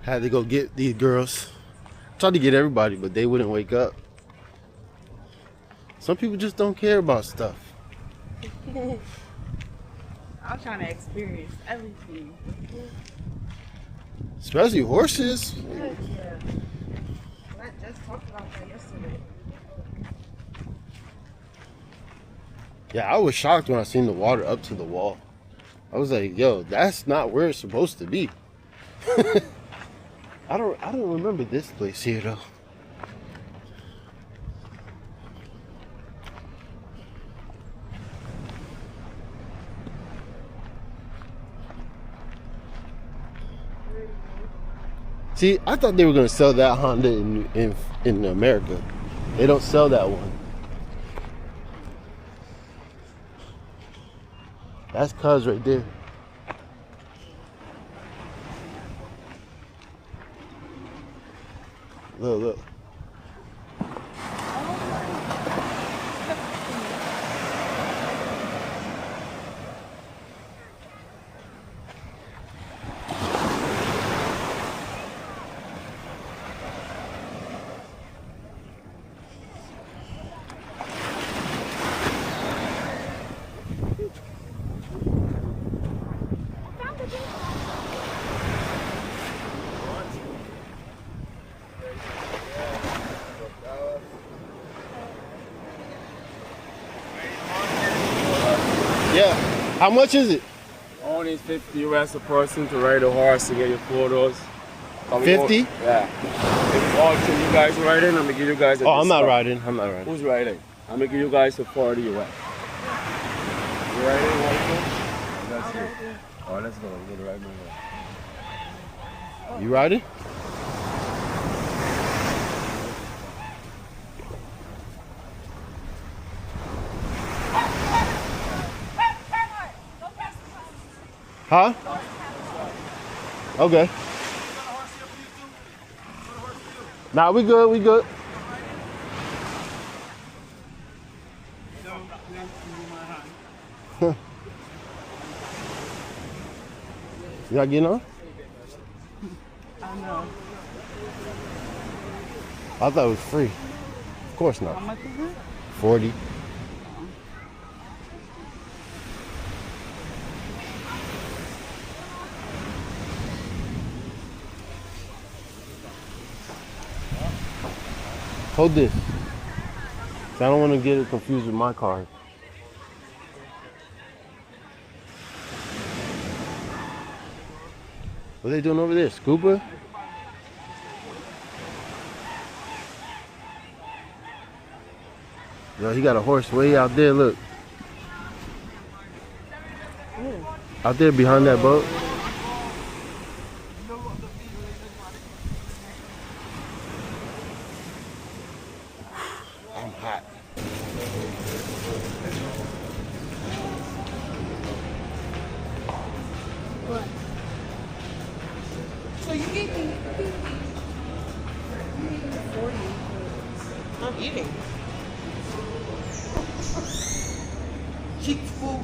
Had to go get these girls. Tried to get everybody, but they wouldn't wake up. Some people just don't care about stuff. I'm trying to experience everything. Especially horses. Yeah. I just talked about that yesterday. Yeah, I was shocked when I seen the water up to the wall. I was like, yo, that's not where it's supposed to be. I don't remember this place here though. See, I thought they were gonna sell that Honda in America. They don't sell that one. That's Cuz right there. Look, look. Yeah. How much is it? Only 50 US a person to ride a horse to get your photos. 50? Yeah. If all two you guys riding, I'm gonna give you guys a Oh, I'm not discount. riding. I'm not riding. Who's riding? I'm gonna give you guys a 40 US. You riding also? That's it. Oh, let's go. We're gonna ride my horse. You riding? Huh? Okay. Nah, we good, we good. You not getting on? I know. I thought it was free. Of course not. How much is it? 40. Hold this. 'Cause I don't want to get it confused with my card. What are they doing over there? Scuba? Yo, he got a horse way out there, look. Out there behind that boat. I'm hot. What? So you gave me 40. I'm eating. Cheap food.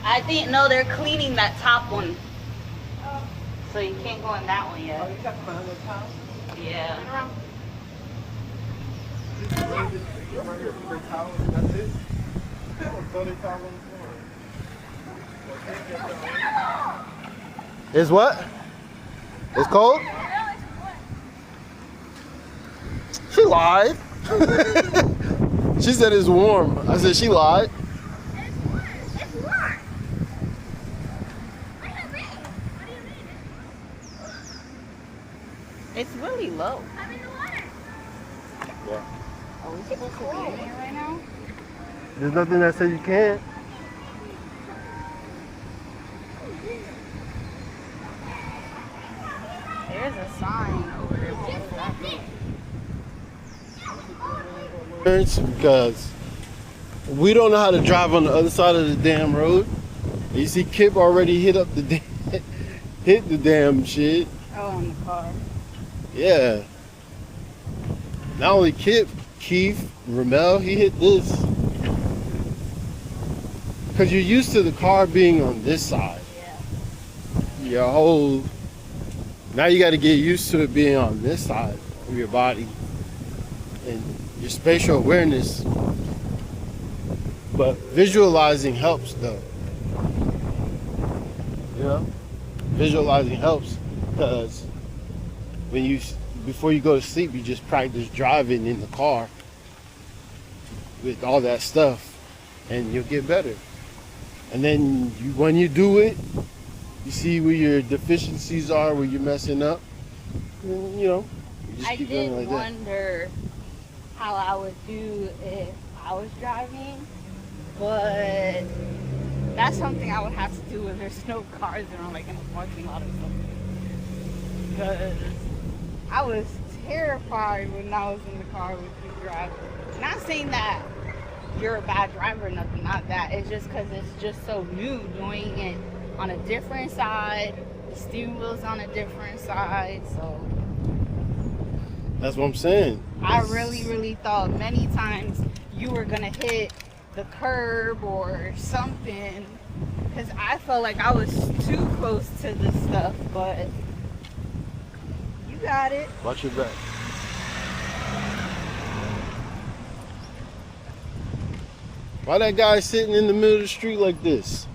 I didn't know they're cleaning that top one. So you can't go in that one yet. Oh, you got to find the top? Yeah. That's it? It's what? It's cold? She lied. She said it's warm. I said she lied. It's really low. I'm in the water. Yeah. Are we supposed to be in here right now? There's nothing that says you can't. There's a sign over there. Because we don't know how to drive on the other side of the damn road. You see Kip already hit up the hit the damn shit. Oh, in the car. Yeah. Not only Keith, Ramel, he hit this. Because you're used to the car being on this side. Yeah. Your whole... Now you got to get used to it being on this side of your body. And your spatial awareness. But visualizing helps though. You know? Visualizing helps because before you go to sleep, you just practice driving in the car with all that stuff and you'll get better. And then when you do it, you see where your deficiencies are, where you're messing up. And, you know, you just I keep did going like that. wonder how I would do if I was driving, but that's something I would have to do when there's no cars around, like in a parking lot or something. Because I was terrified when I was in the car with you driving. Not saying that you're a bad driver or nothing, not that. It's just because it's just so new doing it on a different side. The steering wheel's on a different side, so. That's what I'm saying. I really thought many times you were gonna hit the curb or something, because I felt like I was too close to this stuff, but you got it. Watch your back. Why that guy sitting in the middle of the street like this?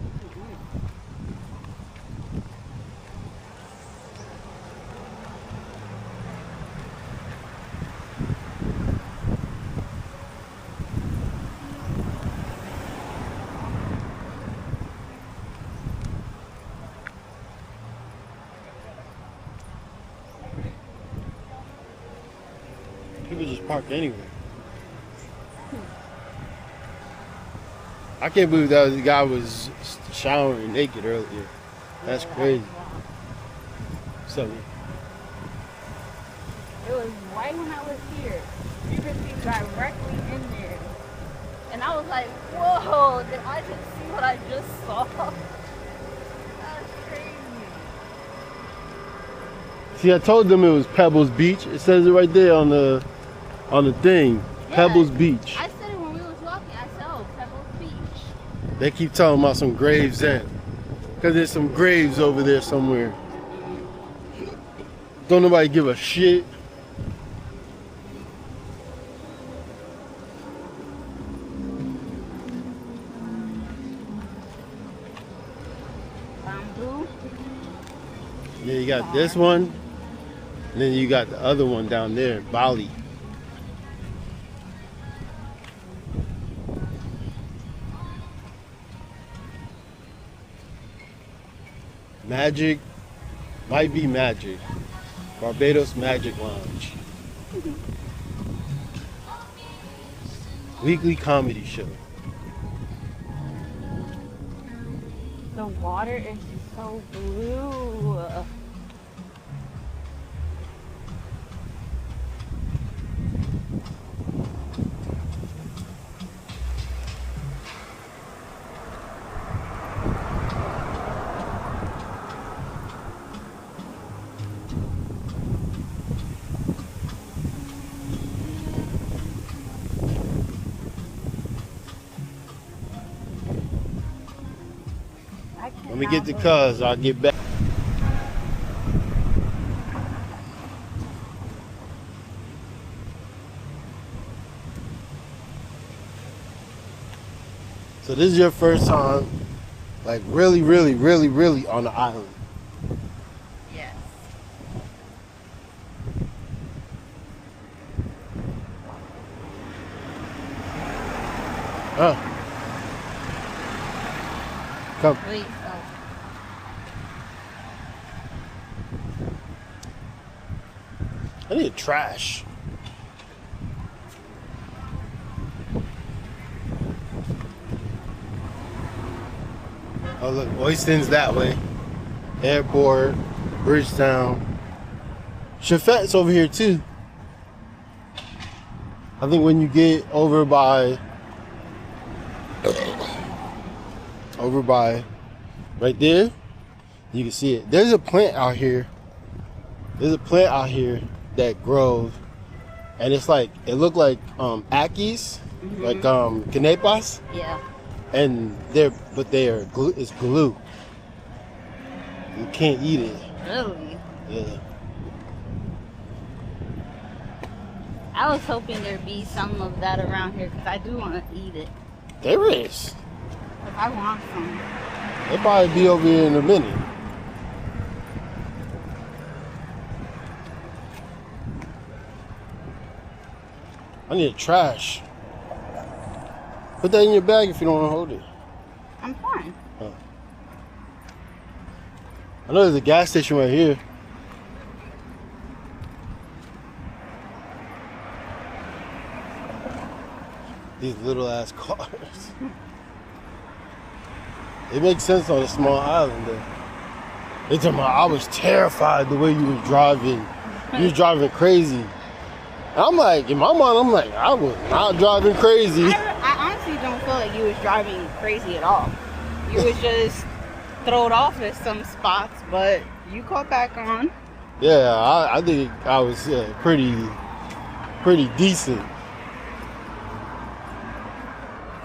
People just park anywhere. I can't believe that the guy was showering naked earlier. That's crazy. So It was right when I was here. You could see directly in there. And I was like, whoa, did I just see what I just saw? That's crazy. see, I told them it was Pebbles Beach. It says it right there on the thing. Yeah, Pebbles Beach. I said it when we was walking. I said, oh, Pebbles Beach. They keep talking about some graves there. Because there's some graves over there somewhere. Don't nobody give a shit. Bamboo. Yeah, you got this one. And then you got the other one down there, Bali. Magic, might be Magic. Barbados Magic Lounge. Weekly comedy show. The water is so blue. Let me get the cuz, I'll get back. So this is your first time, like really on the island. Yes. Huh. Come. Wait, I need trash. Oh look, Oyston's that way. Airport, Bridgetown. Chafette's over here too. I think when you get over by right there, you can see it. There's a plant out here There's a plant out here that grows, and it's like it look like akis, like canepas, Yeah. and they're glue. It's glue. You can't eat it. Really? Yeah. I was hoping there'd be some of that around here because I do want to eat it. There is. If I want some. They'll probably be over here in a minute. I need trash. Put that in your bag if you don't want to hold it. I'm fine. Oh. I know there's a gas station right here. These little ass cars. It makes sense on a small island though. They told me I was terrified the way you were driving. You was driving crazy. I'm like, in my mind, I'm like, I was not driving crazy. I honestly don't feel like you was driving crazy at all. You was just thrown off at some spots, but you caught back on. Yeah, I think I was pretty decent.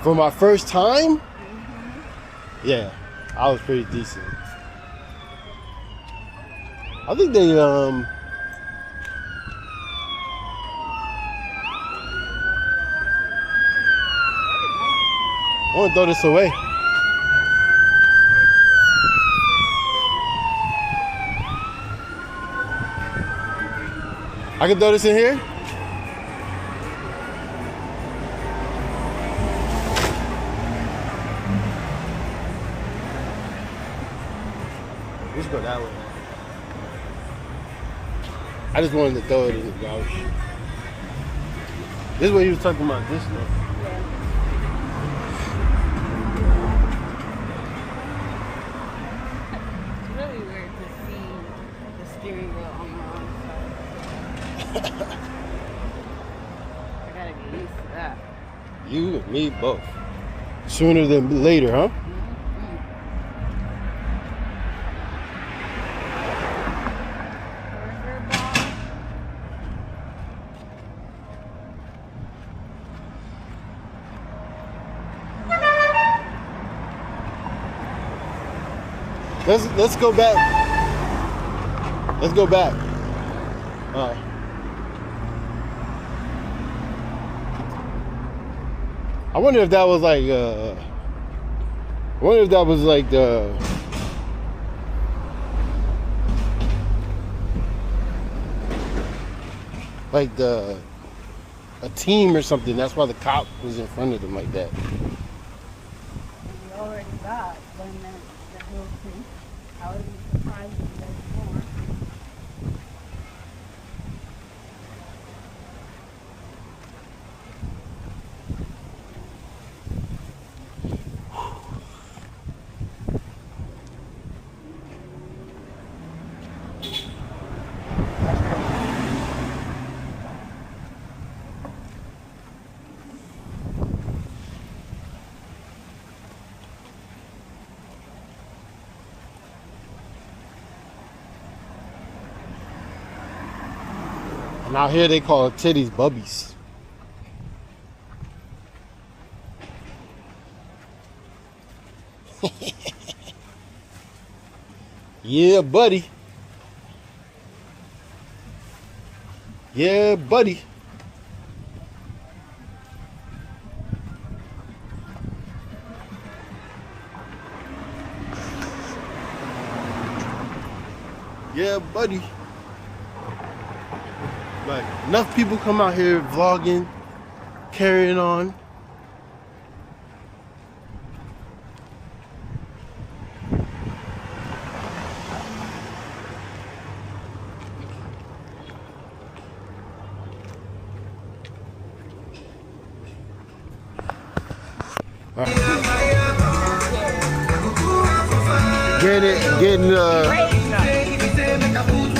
For my first time, yeah, I was pretty decent. I think they I want to throw this away. I can throw this in here? Let's go that way. I just wanted to throw it in the garbage. This is what he was talking about, this stuff. It's really weird to see the steering wheel on the wrong side. I gotta get used to that. You and me both. Sooner than later, huh? Let's go back. Let's go back. I wonder if that was like I wonder if that was like the a team or something. That's why the cop was in front of them like that. We already got one minute that whole thing. I would be surprised if there's more. And out here they call titties bubbies. Yeah, buddy. Yeah, buddy. Yeah, buddy. Like, enough people come out here vlogging, carrying on.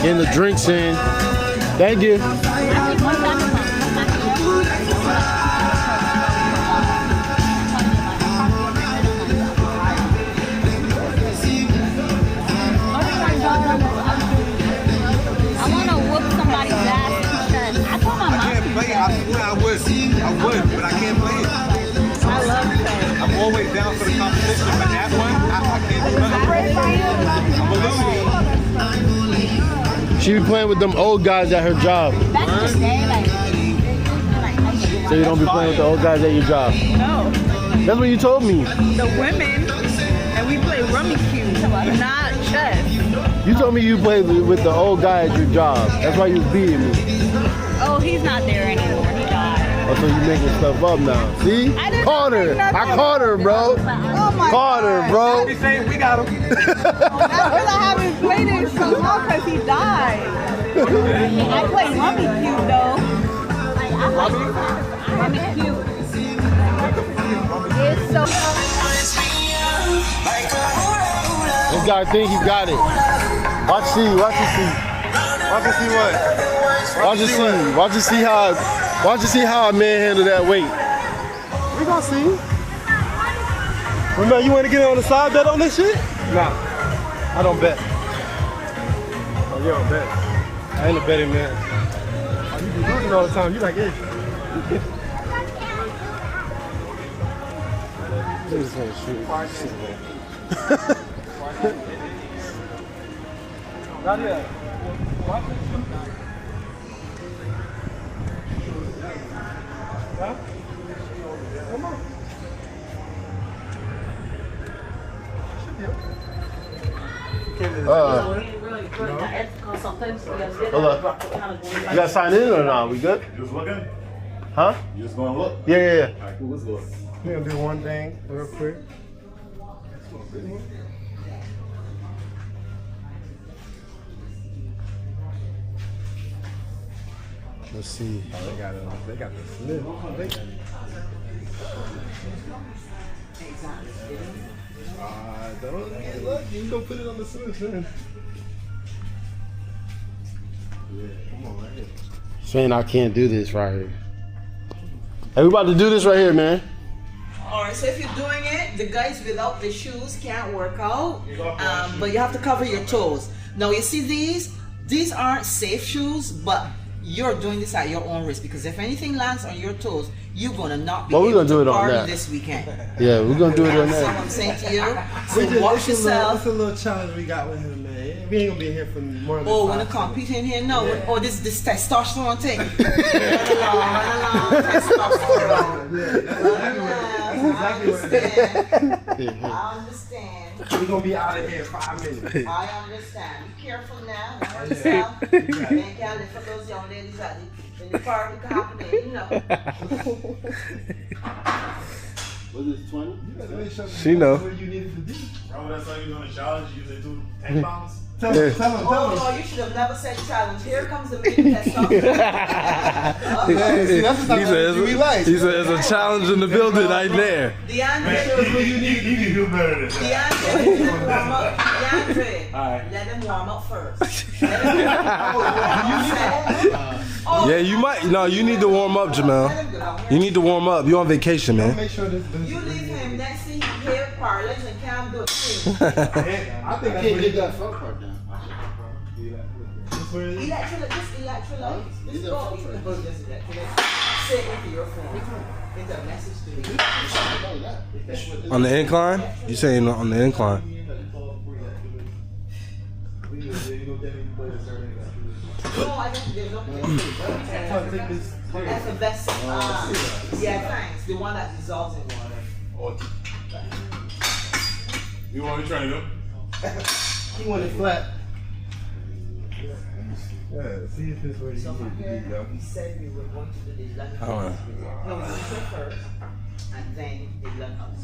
Getting the drinks in. Thank you. I want I would, but I can't play it. I love chess. I'm always down for the competition, but that one, I can't do nothing. I'm a little. She be playing with them old guys at her job. Back in the day, like So you don't be playing with the old guys at your job. no, That's what you told me. the women, and we play rummy cube, not chess. You told me you played with the old guy at your job. That's why you was beating me. Oh, he's not there anymore. He died. Oh, so you making stuff up now. See? I didn't Caught her. make nothing I caught her, bro. Oh my Caught her, bro. We saying we got him. That's because I haven't played it so long because he died. I play rummy cube though. Like, I like rummy cube. It's so. This guy think he got it. Watch see. Watch you see. Watch and see what? Watch you see. Watch you see how. Watch you see how a man handle that weight. We gonna see. Remember, you want to get on the side bet on this shit? Nah, I don't bet. Oh, you don't bet. I ain't a betting man. Oh, you be losing all the time. You like, hey. This is shoot. Not yet. Huh? Come on. Hold up. You gotta sign in or not? We good? Just looking? Huh? You just gonna look? Yeah. Alright, cool, let's look. We're gonna do one thing real quick. Let's see. Oh, they got the slip. Don't look, you gonna put it on the slip, man. Yeah, come on, right here. Saying I can't do this right here. Hey, we about to do this right here, man. Alright, so if you're doing it, the guys without the shoes can't work out, but you have to cover your toes. Now you see these aren't safe shoes, but you're doing this at your own risk because if anything lands on your toes, you're gonna not be Well, we're able gonna do to it on party that. this weekend. Yeah, we're gonna do it on So that. I'm saying to you, so watch yourself. That's a little challenge we got with him, man. We ain't gonna be here for more than Oh, 5 when the seconds. compete in here, no. Yeah. Oh, this testosterone thing. Run along, testosterone. That's exactly what I understand. we're gonna be out of here in 5 minutes. I understand. Be careful now. Watch yourself. Thank God for those young ladies out there. In the party happening, you know. Was it 20? She know. Bro, that's how you doing a challenge, you usually do 10 pounds? Tell him. Oh, no, you should have never said challenge. Here comes the big testosterone. That's the type of energy we like. He said it's a challenge in the building right there. DeAndre, You can do better than that. DeAndre, let him warm up. DeAndre, let him warm up first. Let him warm up. Yeah, you might. No, you need to warm up, Jamel. You need to warm up. You on vacation, man. Make sure this. You leave him next thing you hear paralyzed and can't do it. I think Can't get that front part down. Electrolytes. Just go. You can go just electrolytes. Say it into your phone. It's a message to you. On the incline? You saying on the incline? No, I don't. There's no. That's the best. Yeah, thanks. The one that dissolves in water. You want me trying to do? He want it flat. Yeah, see if this way you So from need to here, be, yo. we said we were going to do the lunch. I don't know. No, we went first, and then the lunch.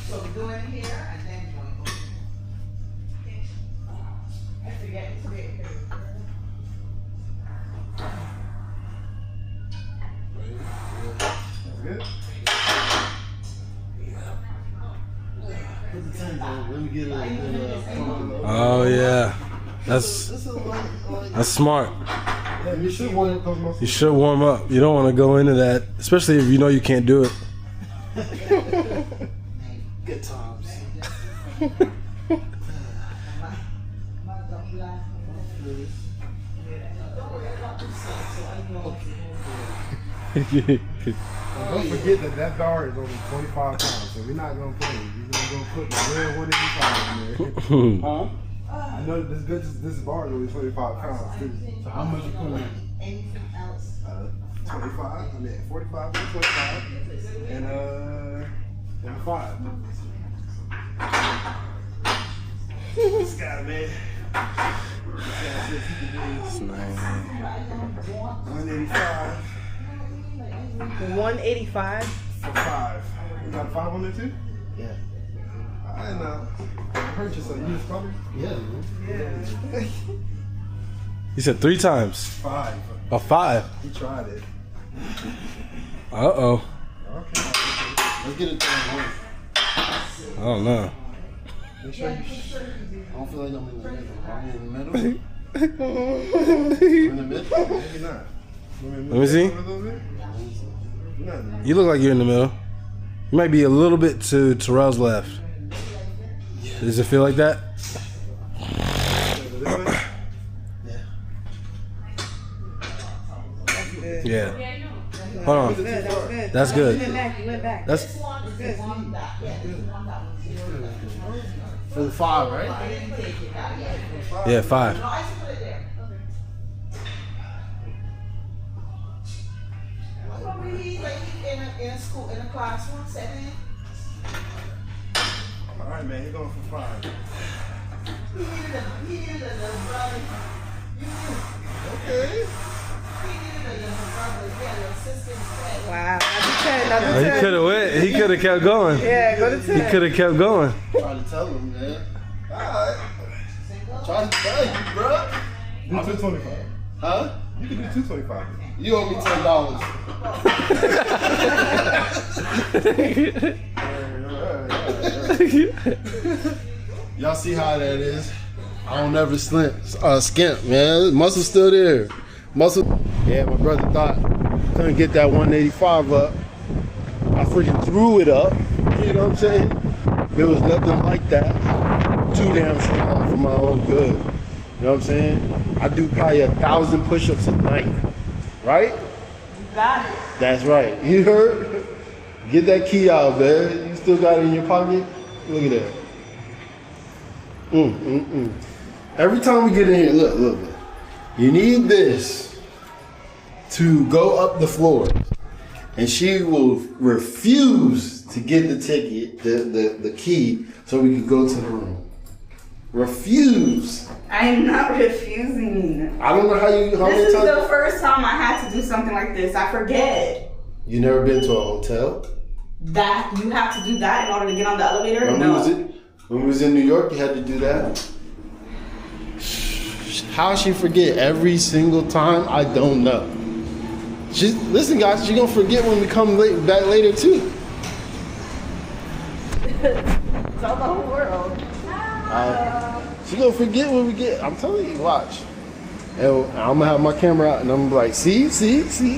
So we're doing it here, and then we're going to go. Okay. I forget to get here. Good? Let me get a Oh yeah, that's smart. Yeah, you should warm up those muscles. You should warm up. You don't want to go into that, especially if you know you can't do it. good times. My Don't forget that bar is only 25 pounds, so we're not gonna put it. We're gonna put the real 185 in there. Huh? I know this bar is only 25 pounds too. So how much you put in? Anything else? 25. I mean 45 and 25, and 5. This guy, man. This guy says he can do 185. 185. For 5. You got a 5 on there too? Yeah. I know. I heard you say you was probably. Yeah. You said 3 times. 5. A 5. He tried it. Uh-oh. Okay. Let's get it done once. I don't know. Make sure you. I don't feel like I'm in the middle. I'm in the middle. In the middle? Maybe not. Let me see. A little bit? Not. You look like you're in the middle. You might be a little bit to Terrell's left. Does it feel like that? Yeah. Hold on. That's good. That's For the 5, right? yeah, 5. In a school, in a classroom setting. All right, man. He's going for 5. He needed a little brother. Okay. He needed a little brother. He had an assistant. Wow. Oh, he could have went. He could have kept going. Yeah, go to 10. He could have kept going. Try to tell him, man. Alright. Try to tell you, bro. Do 225. Huh? You can do 225. You owe me $10. Y'all see how that is? I don't ever skimp, man. Muscle's still there. Muscle. Yeah, my brother thought couldn't get that 185 up. I freaking threw it up. You know what I'm saying? There was nothing like that. Too damn strong for my own good. You know what I'm saying? I do probably 1,000 push-ups a night. Right? Got it. That's right. You heard? Get that key out, man. You still got it in your pocket? Look at that. Every time we get in here, look. You need this to go up the floor. And she will refuse to get the ticket, the key, so we can go to the room. Refuse. I'm not refusing. I don't know how many This times. is the first time I had to do something like this. I forget You never been to a hotel? that you have to do that in order to get on the elevator. When we was in New York, you had to do that. How she forget every single time? I don't know. Listen, guys, she gonna forget when we come back later too. Tell the whole world. She gonna forget when we get. I'm telling you, watch. And I'm gonna have my camera out, and I'm like, see. Just like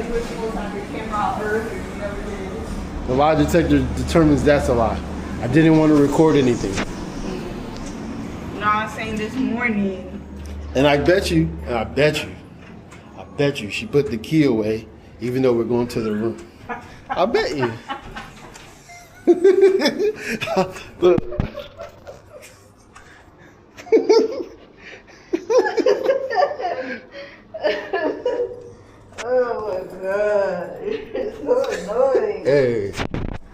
you were supposed to have your camera out earlier. You never did. The lie detector determines that's a lie. I didn't want to record anything. No, I'm saying this morning. And I bet you, she put the key away, even though we're going to the room. I bet you. Look. Oh my god. It's so annoying. Hey,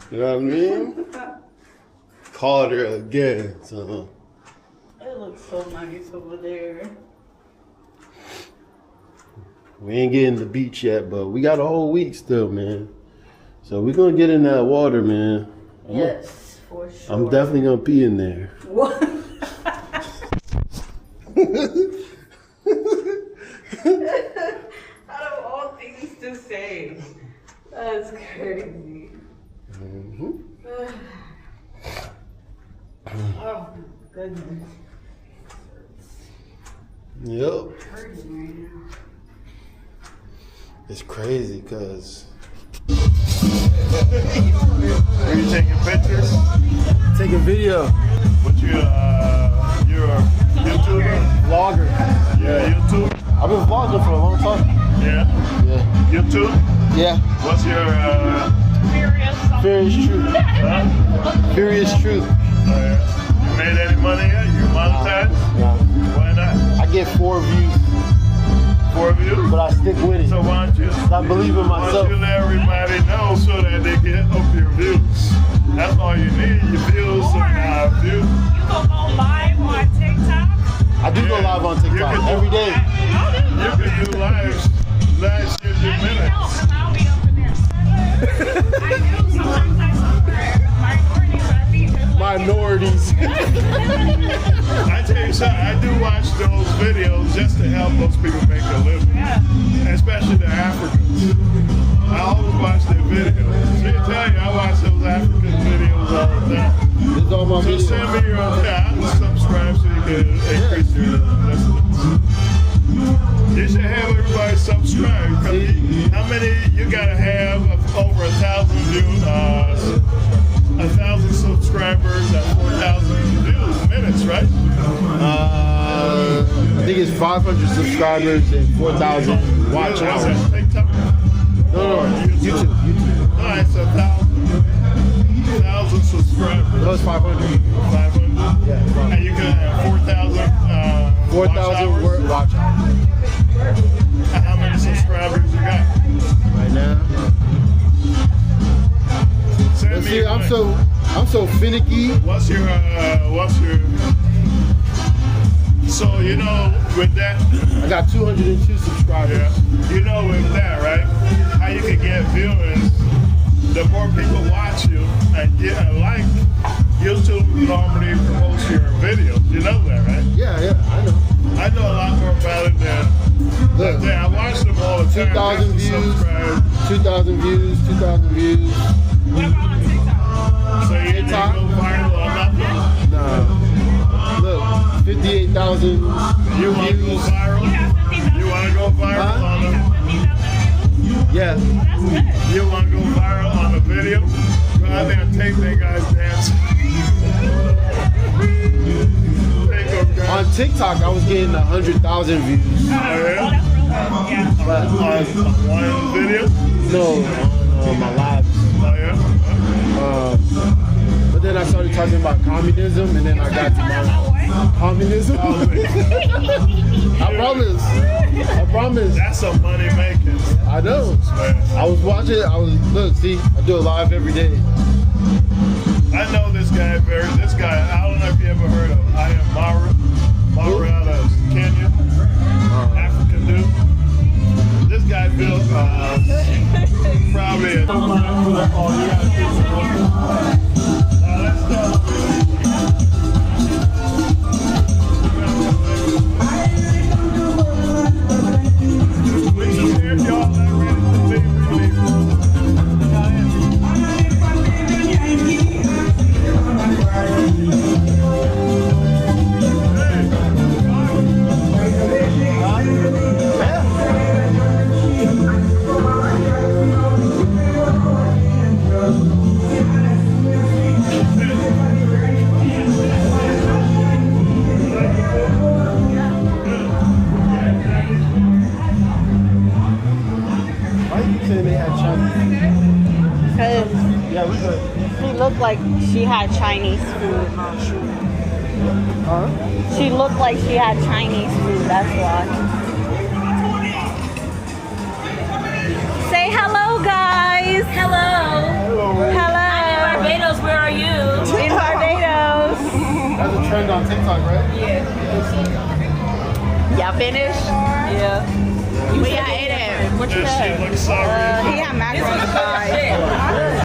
you know what I mean? Called her again, so. It looks so nice over there. We ain't getting the beach yet, but we got a whole week still, man. So we're gonna get in that water, man. Yes, for sure. I'm definitely gonna pee in there. What? Out of all things to say, that's crazy. Oh my goodness. Yep. It's hurting right now. It's crazy, cause Are you taking pictures? take a video. What you're a YouTuber? vlogger. Yeah, YouTube. I've been vlogging for a long time. Yeah. Yeah. YouTube. Yeah. What's your Furious Truth. huh? Furious Truth. You made any money yet? You monetized? No. Why not? I get 4 views, 4 views? but I stick with it. So why don't you I believe in myself. let everybody know so that they can up your views? That's all you need. Your views and views. You gonna go live on TikTok? I do go live on TikTok every day. You can do lives. Lives gives you Let me know, minutes. cause I'll be up in there. I do. Sometimes I support minorities. Minorities. I tell you something, I do watch those videos just to help those people make a living. Yeah. Especially the Africans. I always watch their videos. See, I tell you, I watch those African videos all the time. This is all my So videos. send me your subscribe so you can increase your listens. You should have everybody subscribe. How many you gotta have over 1,000 views, 1,000 subscribers at 4,000 views minutes, right? I think it's 500 subscribers and 4,000 watch What's hours. that, TikTok? No, YouTube. No, it's 1,000 subscribers. No, it's 500. 500. Yeah. And you can have 4,000 4,000 watch hours And how many subscribers you got? right now. Send But me see, your I'm link. so finicky. What's your so you know with that I got 202 subscribers. yeah, you know with that, right? How you can get viewers, the more people watch you and get a like, YouTube normally promotes your videos. You know that, right? Yeah, I know. I know a lot more about it than Look, I watch them all the time. 2,000 just to views. subscribe. 2,000 views, 2,000 views. What about on TikTok? So you didn't TikTok? go viral on nothing? Nah. Look, 58,000 You want to go views. viral? You want to go viral Huh? on a, Yeah. you want to go viral on a video? Go out there and take that guy's dance. Take those guys. On TikTok, I was getting 100,000 views. Oh, yeah? Yeah. But On one video? no, on my lives. Oh, yeah? But then I started talking about communism, and then I got to my communism. I promise. I promise. That's some money making. I know. Man. I was watching. Look, see, I do it live every day. I know this guy, I don't know if you ever heard of him. I am Maru out of Kenya. African dude. This guy built probably a let's go. We just here if y'all not ready to leave, we leave. Why are you saying they had Chinese? Because Yeah, we good. she looked like she had Chinese food. Huh? She looked like she had Chinese food, that's why. Say hello, guys. Hello. Hello. Barbados, where are you? In Barbados. That's a trend on TikTok, right? Y'all finished? Yeah. We got ate it. What you This shit had? looks sorry. He had macaroni and fries.